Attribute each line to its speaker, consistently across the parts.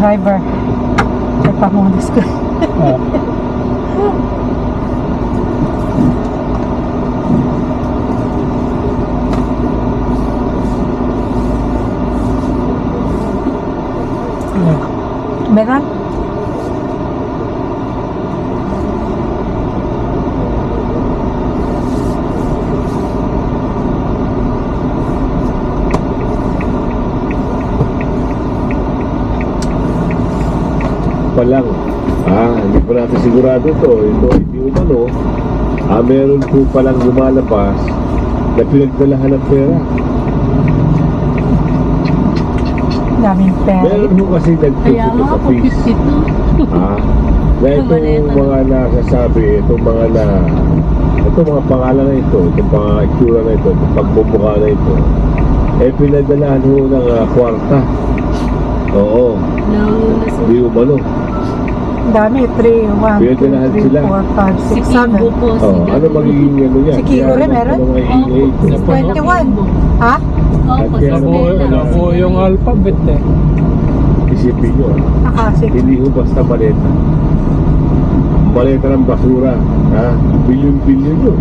Speaker 1: Driver. Siya pa mong disco. Meron?
Speaker 2: Pa lang, hindi pa natin sigurado ito hindi umano, meron po palang lumalabas na pinagdalahan ng pera.
Speaker 1: Daming pera.
Speaker 2: Meron po kasi
Speaker 3: Kaya
Speaker 2: nagtututo
Speaker 3: nga
Speaker 2: sa
Speaker 3: po,
Speaker 2: face
Speaker 3: 52.
Speaker 2: na itong mga nasasabi, itong mga pangalan na ito, itong mga itsura na ito, itong pagmumukha na ito, pinagdalahan ho ng kwarta. Oo, di umano.
Speaker 1: Dami, 3, 1, 2,
Speaker 2: Pinagdalahan
Speaker 1: 3,
Speaker 2: sila.
Speaker 1: 4, 5, 6, 7.
Speaker 3: po.
Speaker 2: Ano magiging ano yan?
Speaker 1: Si Kiko rin meron?
Speaker 2: Mga ingay ito.
Speaker 1: 21. Ha?
Speaker 3: Opo,
Speaker 2: Kaya
Speaker 4: Nabuo yung alphabet eh.
Speaker 2: Isipin nyo,
Speaker 1: Nakasik.
Speaker 2: hindi ho basta maleta. Maleta ng basura, bilyon-bilyon yun.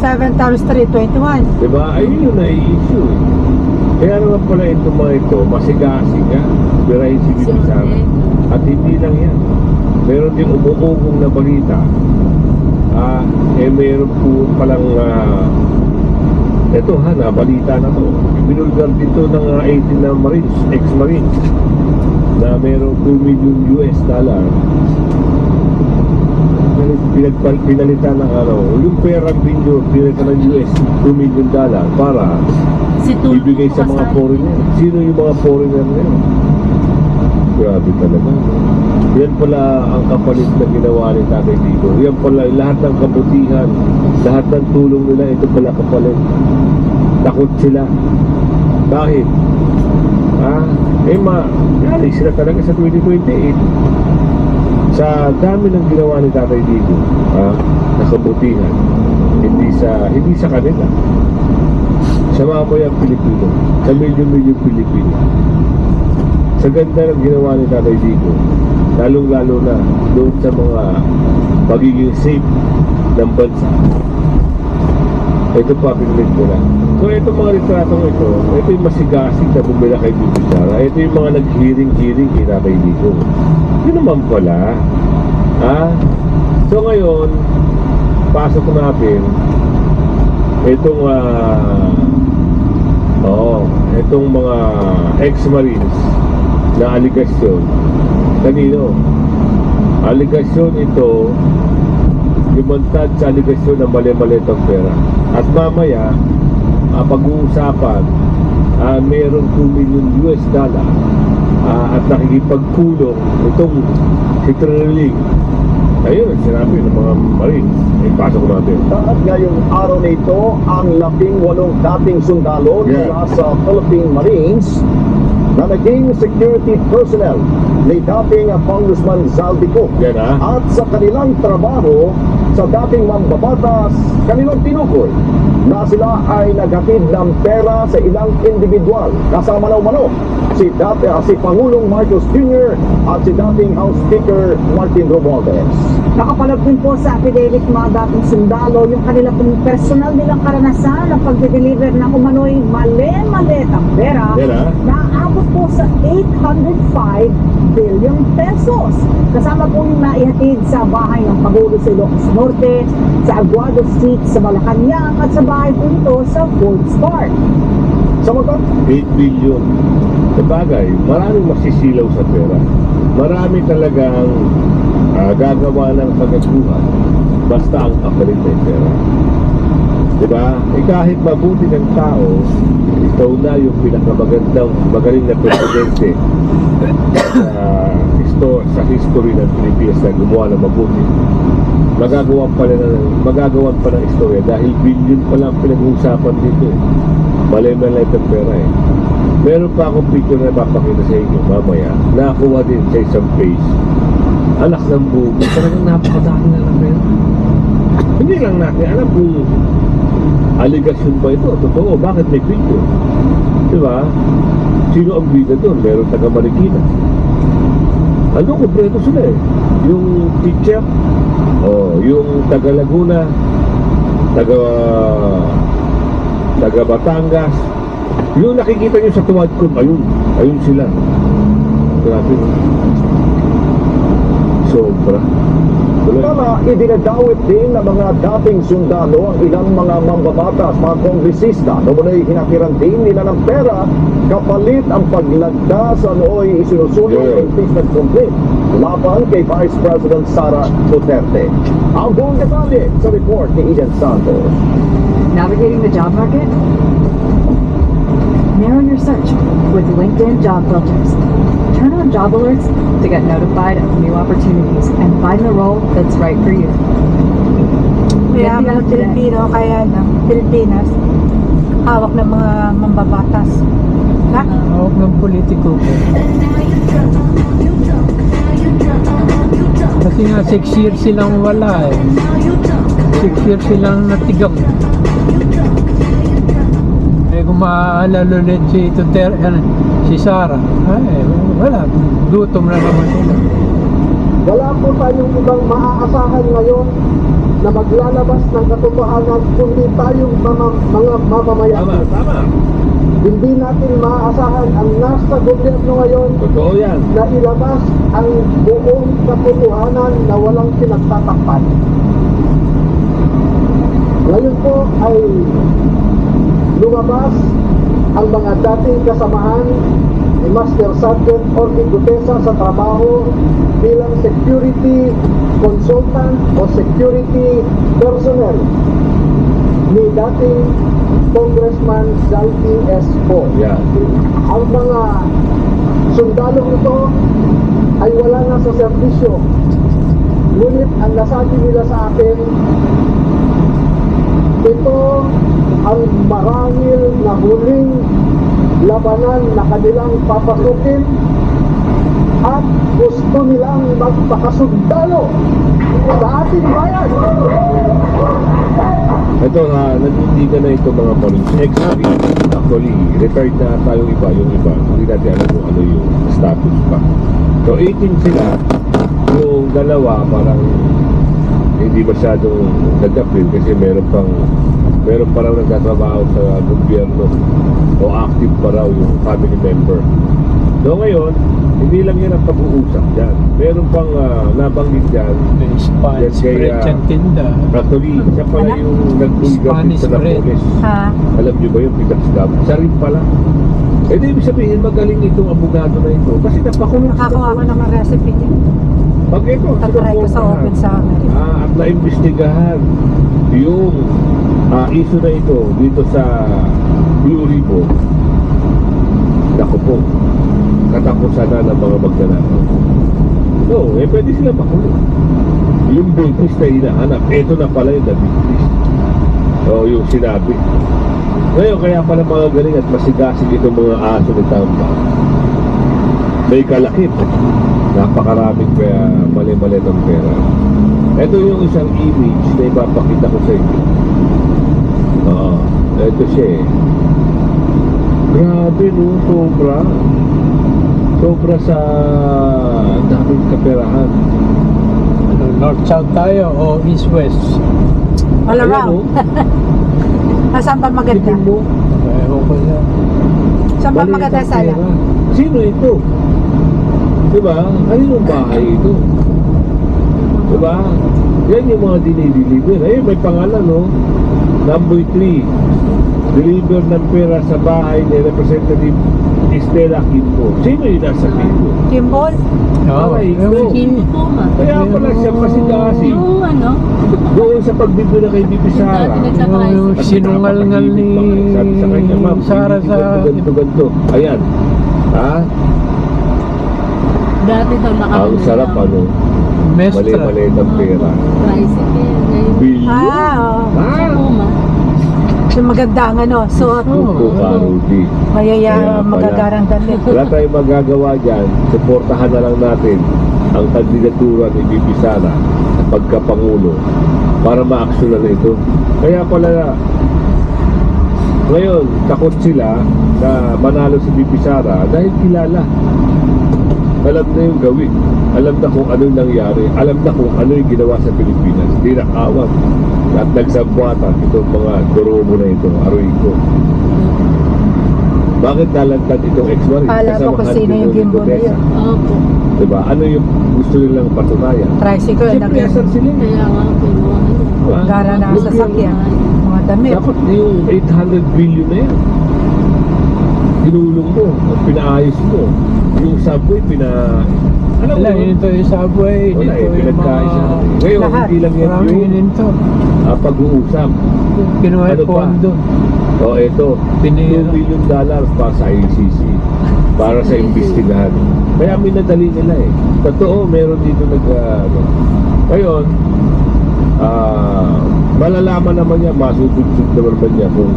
Speaker 1: 7 times 3, 21.
Speaker 2: Diba? Ayun yung nai-issue eh. Kaya naman pala itong mga ito, masigasig birahin si Bibisara. At hindi lang yan. Meron din umuugong na balita. Meron po palang ito balita na to. Binulgar dito ng 18 na Marines, ex-Marines, na meron $2 million pinalitan ng yung perang binyo, pinalitan ng US $2 million para ibigay sa mga foreigner. Sino yung mga foreigner na yun? Grabe talaga. Yan pala ang kapalit na ginawa ni Tatay Digo. Yan pala lahat ng kabutihan, lahat ng tulong nila, ito pala kapalit. Takot sila. Bakit? Yari sila talaga sa 2028. Sa dami ng ginawa ni Tatay Digo, na kabutihan, hindi sa kanila, sa mamayang Pilipino, sa milyon-milyon Pilipino. Sa ganda ng ginawa ni Tatay Digo, lalong-lalo na doon sa mga magiging safe ng bansa. Ito pa, pinilit ko na. So ito mga litratong ito yung masigasig na bumila kay Bibisara. Ito yung mga nag-hearing kay Tatay Digo. Yun naman pala. So ngayon, pasok natin itong itong mga ex-Marines na aligasyon. Kanino? Aligasyon ito lumantad sa aligasyon ng mali-malitang pera. At mamaya pag-uusapan mayroong $2 million at nakikipagpulong itong si Triniling. Ayun, sinabi ng mga Marines. Pasok natin.
Speaker 5: At ngayong araw na ito, ang 18 dating sundalo mula sa Philippine Marines na naging security personnel ni dating Congressman Zaldico. At sa kanilang trabaho sa dating mambabatas, kanilang tinukoy na sila ay naghatid ng pera sa ilang individual kasama mano si Pangulong Marcos Jr. at si dating House Speaker Martin Romualdez.
Speaker 6: Nakapalag din po sa affidavit mga dating sundalo yung kanila pong personal nilang karanasan ng pagde-deliver ng umano'y mali-malitang pera na aabot po sa 805 billion pesos. Kasama po yung naihatid sa bahay ng Pangulo sa Ilocos Norte, sa Aguado Street sa Malacanang at sa bahay po ito sa Forbes Park.
Speaker 5: Sa mga
Speaker 2: 8 billion. Sabagay, maraming masisilaw sa pera. Marami talagang gagawa ng kagaguhan basta ang kapalit ng pera. Diba? Kahit mabuti ng tao, ikaw na yung pinakamagandang magaling na presidente sa history ng Pilipinas na gumawa ng mabuti. Magagawan pa ng istorya dahil billion pa lang pinag-uusapan dito malay-malay ng pera Meron pa akong picture na papakita sa inyo mamaya. Nakakuha din sa isang page. Anak ng bugo. Talagang napakadami na ng pera. Hindi lang natin alam kung aligasyon ba ito. Totoo, bakit may picture? Diba? Sino ang bida doon? Meron taga Marikina. Ano, kompleto sila eh. Yung teacher, yung taga Laguna, taga Batangas, yung nakikita nyo sa tuwad ko, ayun sila. Grabe. Sobra.
Speaker 5: Tama, idinadawit din ng mga dating sundalo ang ilang mga mambabatas, mga kongresista na muna'y hinakiran din nila ng pera kapalit ang paglagda sa nooy isinusunod
Speaker 2: Yeah.
Speaker 5: impeachment complaint laban kay Vice President Sara Duterte. Ang buong detalye sa report ni Eden Santos.
Speaker 3: Navigating the job market? Narrow your search with LinkedIn job filters. Turn on job alerts to get notified of new opportunities and find the role that's right for you.
Speaker 1: Kaya mga Pilipino, kaya ng Pilipinas, hawak ng mga mambabatas. Na?
Speaker 4: Hawak ng politiko ko. Kasi nga 6 years silang wala eh. 6 years silang natigam. Eh kung maaalala ulit si si Sara, ay wala, gutom na naman sila.
Speaker 7: Wala po tayong ibang maaasahan ngayon na maglalabas ng katotohanan kundi tayong mga mamamayan.
Speaker 2: Tama.
Speaker 7: Hindi natin maaasahan ang nasa gobyerno ngayon
Speaker 2: Totoo yan.
Speaker 7: na ilabas ang buong katotohanan na walang pinagtatakpan. Ngayon po ay lumabas ang mga dating kasamahan ni Master Sergeant Orly Gutesa sa trabaho bilang security consultant o security personnel ni dating Congressman Zalpi Espo.
Speaker 2: Yan.
Speaker 7: Ang mga sundalong ito ay wala na sa serbisyo. Ngunit ang nasabi nila sa akin, ito ang marahil na huling labanan na kanilang papasukin at gusto nilang magpakasundalo sa ating bayan.
Speaker 2: Ito nagtindigan na ito mga police. Actually, retired na tayong iba. Yung iba, hindi natin alam kung ano yung status pa. So 18 sila. Yung dalawa parang hindi masyadong nag-appeal kasi meron pa raw nagtatrabaho sa gobyerno o active pa raw yung family member. So ngayon, hindi lang yan ang pag-uusap dyan. Meron pang nabanggit dyan.
Speaker 4: Spanish
Speaker 2: Yes, kaya-
Speaker 4: bread yung tinda.
Speaker 2: Actually, siya pala yung nag-ulgapit
Speaker 4: Spanish
Speaker 2: sa
Speaker 4: bread.
Speaker 2: Napoles.
Speaker 1: Ha?
Speaker 2: Alam niyo ba yung pinag-stop? Siya rin pala. Eh di ibig sabihin, magaling itong abogado na ito. Kasi napakulong
Speaker 1: Nakakuha ko ng recipe niya.
Speaker 2: Pag ito,
Speaker 1: Tatry ko sa open sa Amerika.
Speaker 2: at naimbestigahan yung issue na ito dito sa Blue Ribbon. Naku po, katapusan na ng mga magnanakaw. No, pwede sila makulong. Yung buntis na hinahanap, ito na pala yung nabigtis. Yung sinabi. Ngayon, kaya pala mga galing at masigasig itong mga aso ni Tamba. May kalakip. Napakaraming kaya mali-mali ng pera. Ito yung isang image na ipapakita ko sa inyo. Ito siya eh. Grabe no, sobra sa daming kaperahan.
Speaker 4: Ano, north-south tayo o east-west?
Speaker 1: All
Speaker 2: Ayan,
Speaker 1: around.
Speaker 2: oh.
Speaker 1: Saan ba maganda?
Speaker 2: Tingin mo,
Speaker 4: Ewan ko yan.
Speaker 1: Saan ba
Speaker 2: maliit
Speaker 1: maganda
Speaker 2: ang
Speaker 1: sana?
Speaker 2: pera. Sino ito? Diba? Ano yung bahay ito? Diba? Yan yung mga dinideliver. Ayun, may pangalan, no? Number 3. Deliver ng pera sa bahay ni Representative Estela Quimbo. Sino yung nasa Quimbo?
Speaker 1: Kimball?
Speaker 4: Oo,
Speaker 2: Aray ko.
Speaker 4: ewan ko.
Speaker 8: Puma.
Speaker 2: Kaya pala siya pasigasig.
Speaker 8: Yung ano,
Speaker 2: Doon sa pagbibili kay Bibi Sara.
Speaker 4: Yung sinungal-ngal ni
Speaker 2: Sabi sa kanya, ma'am,
Speaker 4: Sara
Speaker 2: hindi
Speaker 4: sa...
Speaker 2: ganito. Ayan. Ha?
Speaker 8: dati daw
Speaker 2: Ang sarap ano.
Speaker 4: Mestra.
Speaker 2: Mali-mali ng pera.
Speaker 8: Tricycle. Ngayon,
Speaker 2: Bilyon.
Speaker 1: Oo.
Speaker 8: sa Puma.
Speaker 1: So maganda ang ano, suot.
Speaker 2: Tuko ka, Rudy. Kaya
Speaker 1: Mayaya,
Speaker 2: pala.
Speaker 1: magagarang damit.
Speaker 2: Wala tayong magagawa dyan. Suportahan na lang natin ang kandidatura ni Bibi Sara sa pagkapangulo para ma-action na ito. Kaya pala ngayon, takot sila na manalo si Bibi Sara dahil kilala. alam na yung gawin. Alam na kung ano yung nangyari. Alam na kung ano yung ginawa sa Pilipinas. Hindi nakawat. At nagsabuatan itong mga Dorobo na ito, Aroico. Bakit talagtad itong ex-wife?
Speaker 1: Kala mo kung sino yung Gimbo na yun.
Speaker 8: Opo.
Speaker 2: Diba? Ano yung gusto nilang patunayan?
Speaker 1: Tricycle,
Speaker 2: Siyempre, asan sila eh.
Speaker 8: Kaya nga po yung mga ano.
Speaker 2: Diba?
Speaker 1: gara na sa sasakyan, mga damit.
Speaker 2: Dapat yung 800 billion na yan. Tinulong mo, pinaayos mo. Yung subway, alam mo,
Speaker 4: Wala, ito yung subway,
Speaker 2: wala
Speaker 4: dito
Speaker 2: eh,
Speaker 4: yung
Speaker 2: pinagkaisa.
Speaker 4: mga...
Speaker 2: Ngayon,
Speaker 1: lahat.
Speaker 2: hindi lang yan
Speaker 4: Maraming
Speaker 2: yung
Speaker 4: ininto.
Speaker 2: pag-uusap.
Speaker 4: Kinuha
Speaker 2: Ano
Speaker 4: yung
Speaker 2: pa?
Speaker 4: pondo.
Speaker 2: O ito,
Speaker 4: Pinira.
Speaker 2: $2 billion para sa ICC. Para sa imbestigahan. Kaya minadali nila eh. Totoo, meron dito Ngayon, malalaman naman niya, masusudsud naman niya kung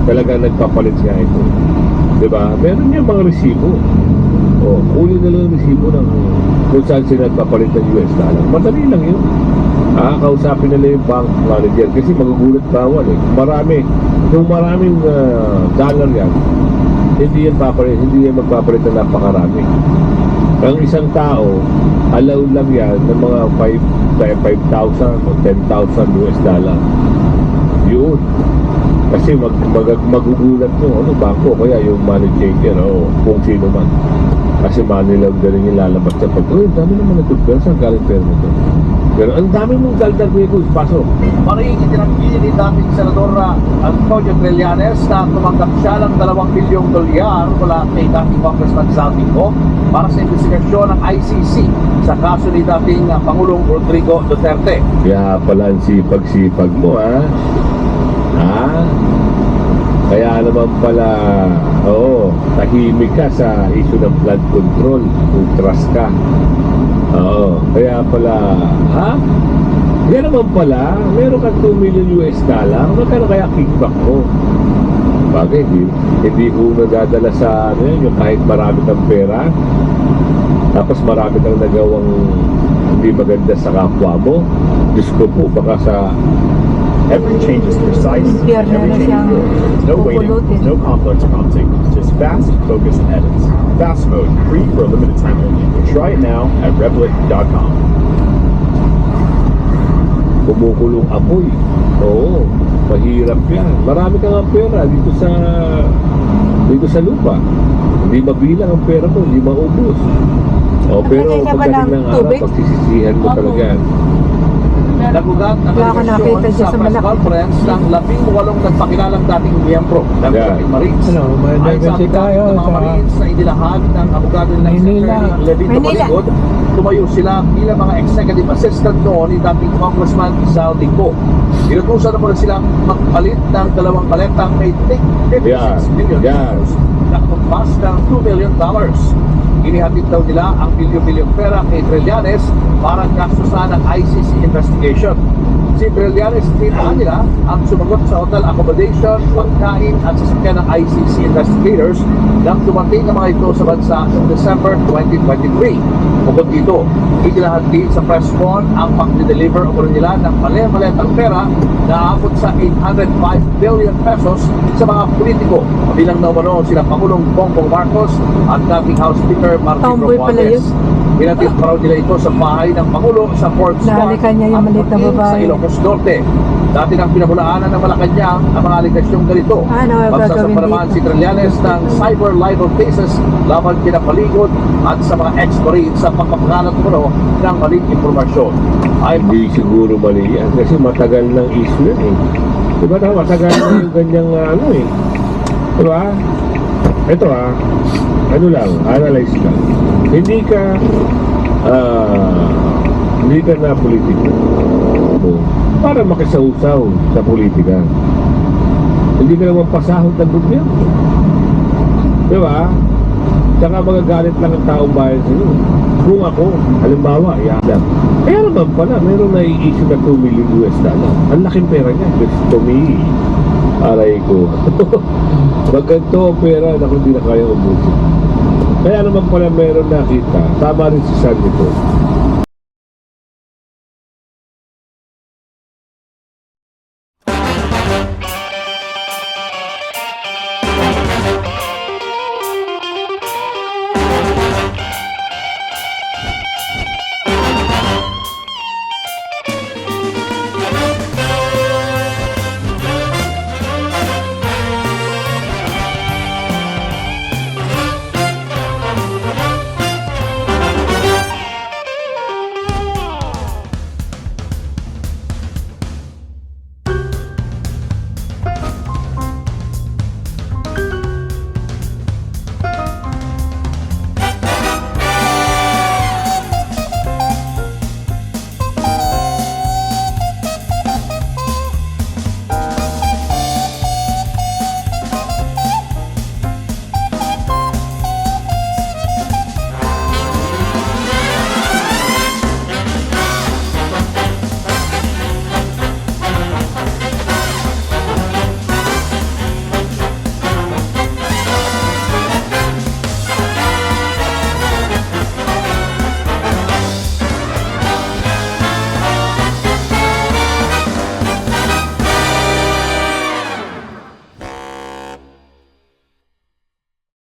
Speaker 2: talagang nagpapalit siya ito. Diba? Meron niya mga resibo. O, kunin na lang yung resibo ng kung saan sila nagpapalit ng US dollar. Madali lang yun. Kausapin nila yung bank manager kasi magugulat bawal eh. Kung maraming dollar yan, hindi yan magpapalit na napakarami. Ang isang tao, allow lang yan ng mga 5,000 o 10,000 US dollar. Yun. Kasi magugulat mo, bangko, kaya yung money changer, o kung sino man. Kasi money laundering yung lalabas sa dami naman nagtutupera, saan galing pera mo to? Pero ang dami mong daldal ko, pasok.
Speaker 5: Maring itinanggi ni dating Senador Antonio Trillanes na tumanggap siya ng $2 bilyong mula kay dating Congressman Saldico para sa investigasyon ng ICC sa kaso ni dating Pangulong Rodrigo Duterte.
Speaker 2: Kaya pala ang sipag-sipag mo, ha? Kaya naman pala, tahimik ka sa issue ng flood control, ultras ka. Kaya pala, kaya naman pala, meron kang $2 million US dollar, magkano kaya kickback mo? Bakit? Hindi ko nadadala sa yung kahit marami kang pera, tapos marami kang nagawang hindi maganda sa kapwa mo. Diyos ko po, baka sa
Speaker 9: Every change is precise,
Speaker 1: Impyerno
Speaker 9: every
Speaker 1: na
Speaker 9: change
Speaker 1: siyang
Speaker 9: is good. No waiting,
Speaker 1: pupulutin.
Speaker 9: no complex prompting, just fast, focused edits. Fast mode, free for a limited time only. Try it now at Revlit.com.
Speaker 2: kumukulong apoy. Oo, mahirap yan. Marami kang ang pera dito sa lupa. Hindi mabilang ang pera mo, hindi maubos. Pero
Speaker 1: Naglagay ka ba
Speaker 2: pagdating
Speaker 1: ng
Speaker 2: ng araw,
Speaker 1: tubig?
Speaker 2: pagsisisihan mo
Speaker 8: Opo.
Speaker 2: talaga.
Speaker 5: Nagugat ang
Speaker 1: Wala akong nakita
Speaker 5: delegasyon
Speaker 1: dyan
Speaker 5: sa
Speaker 1: sa
Speaker 5: press
Speaker 1: malaki.
Speaker 5: conference ng 18 nagpakilalang dating miyembro ng Philippine Marines.
Speaker 4: Ano, may
Speaker 5: Ay
Speaker 4: diversity
Speaker 5: sabi
Speaker 4: tayo
Speaker 5: ng mga
Speaker 4: sa
Speaker 5: Marines na inilahad ng abogado ng
Speaker 4: Maynila.
Speaker 5: Secretary Levito
Speaker 1: Maynila.
Speaker 5: Maligod, tumayo sila bilang mga executive assistant noon ni dating Congressman Saldico. Inutusan naman silang magpalit ng 2 paletang may 56 million
Speaker 2: Yan.
Speaker 5: na kumpas ng $2 million. Inihatid daw nila ang bilyon-bilyong pera kay Trillanes para gastusan ng ICC investigation. Si Trillanes tinahan nila ang sumagot sa hotel accommodation, pagkain at sasakyan ng ICC investigators nang dumating ang mga ito sa bansa noong December 2023. Bukod dito, itinahad din sa press con ang pag-deliver o nila ng mali-malitang pera na aabot sa 805 billion pesos sa mga politiko. Kabilang na umano sila Pangulong Bongbong Marcos at dating House Speaker Martin
Speaker 1: Tomboy pala
Speaker 5: Romualdez.
Speaker 1: yun.
Speaker 5: Pinatid pa raw nila ito sa bahay ng Pangulo sa Fort Squad
Speaker 1: Nahalikan niya yung maliit na
Speaker 5: at
Speaker 1: babae.
Speaker 5: sa Ilocos Norte. Dati nang pinabulaanan ng Malacanang ang mga alikasyong ganito.
Speaker 1: Ano ang gagawin
Speaker 5: Magsasampa naman
Speaker 1: dito?
Speaker 5: si Trillanes ng cyber libel cases laban kina Paligod at sa mga ex-marines sa pagpapakalat mo ng maling impormasyon. Ay
Speaker 2: Hindi siguro mali yan kasi matagal ng issue yan eh. Diba na matagal na yung ganyang diba? Ito analyze lang. Hindi ka na politiko para makisausaw sa politika. Hindi ka naman pasahod ng gobyerno. Diba? Tsaka magagalit lang ang taong bayan sa iyo. Kung ako, halimbawa, iadap. Kaya naman pala, mayroon na i-issue na $2 million US dollar. Ang laking pera niya. Gusto me. Aray ko. Magkanto ang pera na kung di na kaya ubusin. Kaya naman pala mayroon nakita. Tama rin si San nito.